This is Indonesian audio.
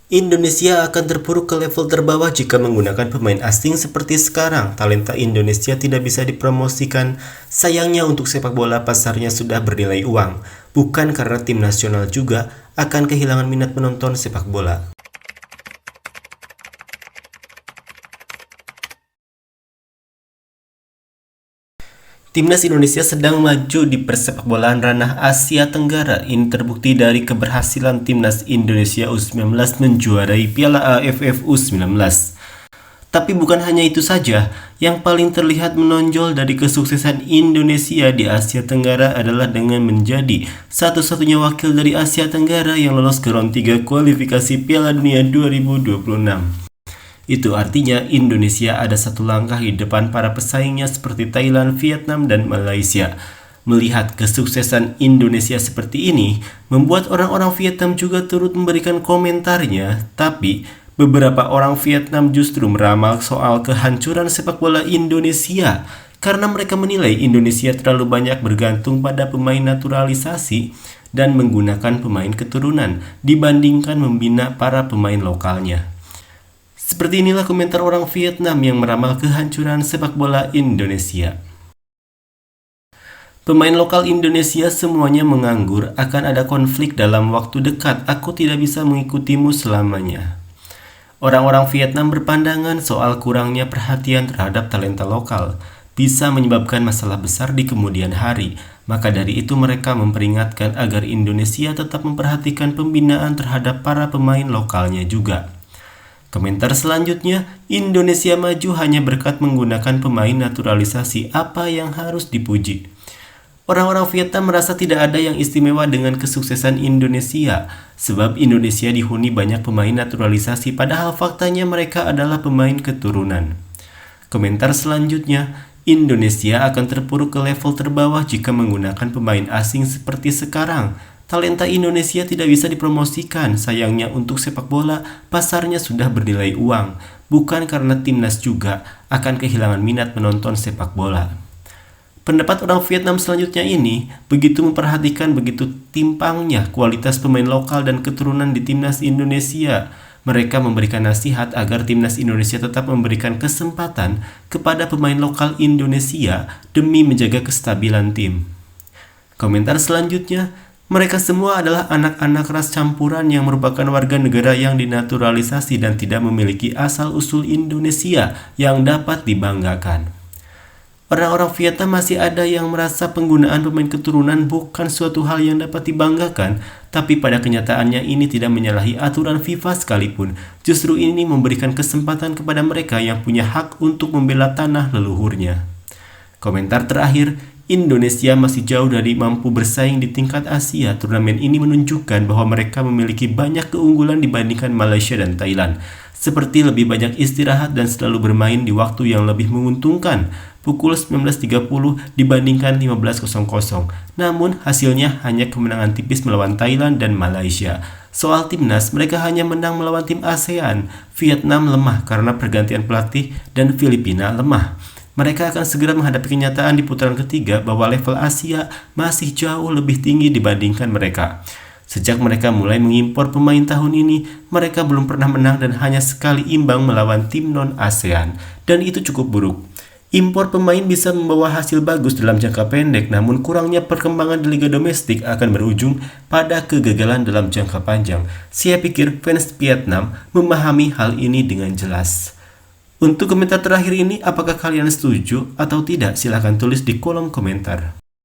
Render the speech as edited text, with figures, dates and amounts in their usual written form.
Indonesia akan terpuruk ke level terbawah jika menggunakan pemain asing seperti sekarang. Talenta Indonesia tidak bisa dipromosikan. Sayangnya untuk sepak bola pasarnya sudah bernilai uang. Bukan karena tim nasional juga akan kehilangan minat menonton sepak bola. Timnas Indonesia sedang maju di persepakbolaan ranah Asia Tenggara. Ini terbukti dari keberhasilan Timnas Indonesia U19 menjuarai Piala AFF U19. Tapi bukan hanya itu saja, yang paling terlihat menonjol dari kesuksesan Indonesia di Asia Tenggara adalah dengan menjadi satu-satunya wakil dari Asia Tenggara yang lolos ke round 3 kualifikasi Piala Dunia 2026. Itu artinya Indonesia ada satu langkah di depan para pesaingnya seperti Thailand, Vietnam, dan Malaysia. Melihat kesuksesan Indonesia seperti ini, membuat orang-orang Vietnam juga turut memberikan komentarnya, tapi beberapa orang Vietnam justru meramal soal kehancuran sepak bola Indonesia karena mereka menilai Indonesia terlalu banyak bergantung pada pemain naturalisasi dan menggunakan pemain keturunan dibandingkan membina para pemain lokalnya. Seperti inilah komentar orang Vietnam yang meramal kehancuran sepak bola Indonesia. Pemain lokal Indonesia semuanya menganggur, akan ada konflik dalam waktu dekat. Aku tidak bisa mengikutimu selamanya. Orang-orang Vietnam berpandangan soal kurangnya perhatian terhadap talenta lokal bisa menyebabkan masalah besar di kemudian hari. Maka dari itu mereka memperingatkan agar Indonesia tetap memperhatikan pembinaan terhadap para pemain lokalnya juga. Komentar selanjutnya, Indonesia maju hanya berkat menggunakan pemain naturalisasi. Apa yang harus dipuji? Orang-orang Vietnam merasa tidak ada yang istimewa dengan kesuksesan Indonesia, sebab Indonesia dihuni banyak pemain naturalisasi, padahal faktanya mereka adalah pemain keturunan. Komentar selanjutnya, Indonesia akan terpuruk ke level terbawah jika menggunakan pemain asing seperti sekarang. Talenta Indonesia tidak bisa dipromosikan. Sayangnya untuk sepak bola, pasarnya sudah bernilai uang. Bukan karena timnas juga akan kehilangan minat menonton sepak bola. Pendapat orang Vietnam selanjutnya ini begitu memperhatikan begitu timpangnya kualitas pemain lokal dan keturunan di timnas Indonesia. Mereka memberikan nasihat agar timnas Indonesia tetap memberikan kesempatan kepada pemain lokal Indonesia demi menjaga kestabilan tim. Komentar selanjutnya, mereka semua adalah anak-anak ras campuran yang merupakan warga negara yang dinaturalisasi dan tidak memiliki asal-usul Indonesia yang dapat dibanggakan. Orang-orang Vietnam masih ada yang merasa penggunaan pemain keturunan bukan suatu hal yang dapat dibanggakan, tapi pada kenyataannya ini tidak menyalahi aturan FIFA sekalipun. Justru ini memberikan kesempatan kepada mereka yang punya hak untuk membela tanah leluhurnya. Komentar terakhir, Indonesia masih jauh dari mampu bersaing di tingkat Asia. Turnamen ini menunjukkan bahwa mereka memiliki banyak keunggulan dibandingkan Malaysia dan Thailand, seperti lebih banyak istirahat dan selalu bermain di waktu yang lebih menguntungkan, pukul 19.30 dibandingkan 15.00. Namun hasilnya hanya kemenangan tipis melawan Thailand dan Malaysia. Soal timnas, mereka hanya menang melawan tim ASEAN. Vietnam lemah karena pergantian pelatih dan Filipina lemah. Mereka akan segera menghadapi kenyataan di putaran ketiga bahwa level Asia masih jauh lebih tinggi dibandingkan mereka. Sejak mereka mulai mengimpor pemain tahun ini, mereka belum pernah menang dan hanya sekali imbang melawan tim non-ASEAN. Dan itu cukup buruk. Impor pemain bisa membawa hasil bagus dalam jangka pendek, namun kurangnya perkembangan di liga domestik akan berujung pada kegagalan dalam jangka panjang. Saya pikir fans Vietnam memahami hal ini dengan jelas. Untuk komentar terakhir ini, apakah kalian setuju atau tidak? Silahkan tulis di kolom komentar.